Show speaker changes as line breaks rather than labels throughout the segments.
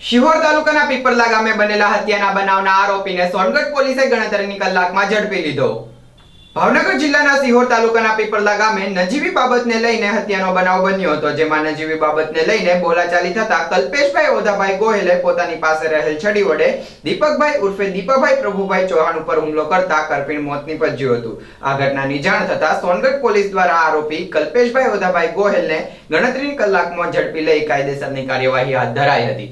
શિહોર તાલુકાના પીપરલા ગામે બનેલા હત્યાના બનાવના આરોપીને સોનગઢ પોલીસે ગણતરીની કલાકમાં ઝડપી લીધો। ભાવનગર જિલ્લાના શિહોર તાલુકાના પીપરલા ગામે નજીવી બાબતને લઈને હત્યાનો બનાવ બન્યો હતો, જેમાં નજીવી બાબતને લઈને બોલાચાલી થતા કલ્પેશભાઈ ઓધાભાઈ ગોહિલે પોતાની પાસે રહેલ છડી વડે દીપકભાઈ ઉર્ફે દીપાભાઈ પ્રભુભાઈ ચૌહાણ ઉપર હુમલો કરતા કરપીણ મોત નીપજ્યું હતું। આ ઘટનાની જાણ થતા સોનગઢ પોલીસ દ્વારા આરોપી કલ્પેશભાઈ ઓધાભાઈ ગોહિલને ગણતરીની કલાકમાં ઝડપી લઈ કાયદેસરની કાર્યવાહી હાથ ધરાઈ હતી।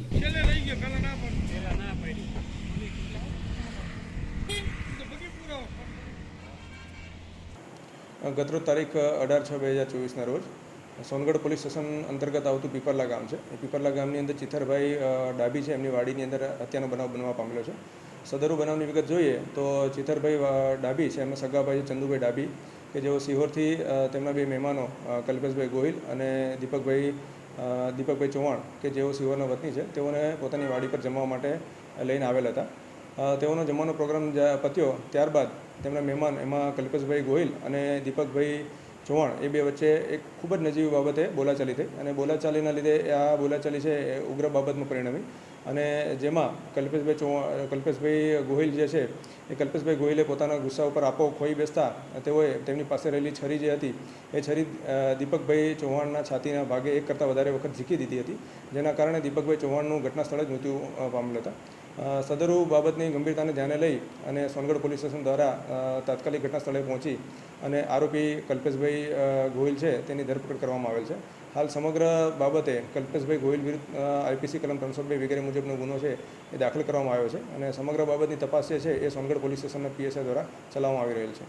ગતરોજ તારીખ 18/6/2024 રોજ સોનગઢ પોલીસ સ્ટેશન અંતર્ગત આવતું પીપરલા ગામ છે। એ પીપરલા ગામની અંદર ચિથરભાઈ ડાબી છે, એમની વાડીની અંદર હત્યાનો બનાવ બનવા પામેલો છે। સદરુ બનાવની વિગત જોઈએ તો ચિથરભાઈ ડાબી છે, એમના સગાભાઈ છે ચંદુભાઈ ડાબી, કે જેઓ સિહોરથી તેમના બે મહેમાનો કલ્પેશભાઈ ગોહિલ અને દીપકભાઈ ચૌહાણ, કે જેઓ સિહોરના વતની છે, તેઓને પોતાની વાડી પર જમવા માટે લઈને આવેલા હતા। તેઓનો જમવાનો પ્રોગ્રામ પત્યો ત્યારબાદ તેમના મહેમાન એમાં કલ્પેશભાઈ ગોહિલ અને દીપકભાઈ ચૌહાણ એ બે વચ્ચે એક ખૂબ જ નજીવી બાબતે બોલાચાલી થઈ અને બોલાચાલીના લીધે આ બોલાચાલી છે એ ઉગ્ર બાબતમાં પરિણમી અને જેમાં કલ્પેશભાઈ ગોહિલ જે છે એ કલ્પેશભાઈ ગોહિલે પોતાના ગુસ્સા ઉપર આપો ખોઈ બેસતા તેઓએ તેમની પાસે રહેલી છરી જે હતી એ છરી દીપકભાઈ ચૌહાણના છાતીના ભાગે એક કરતાં વધારે વખત ઝીકી દીધી હતી, જેના કારણે દીપકભાઈ ચૌહાણનું ઘટના સ્થળે જ મૃત્યુ પામેલ હતા। સદરુ બાબતની ગંભીરતાને ધ્યાને લઈ અને સોનગઢ પોલીસ સ્ટેશન દ્વારા તાત્કાલિક ઘટના સ્થળે પહોંચી અને આરોપી કલ્પેશભાઈ ગોહિલ છે તેની ધરપકડ કરવામાં આવેલ છે। હાલ સમગ્ર બાબતે કલ્પેશભાઈ ગોહિલ વિરુદ્ધ આઈપીસી કલમ 302 વગેરે મુજબનો ગુનો છે એ દાખલ કરવામાં આવ્યો છે અને સમગ્ર બાબતની તપાસ જે છે એ સોનગઢ પોલીસ સ્ટેશનના પીએસઆઈ દ્વારા ચલાવવામાં આવી રહેલ છે।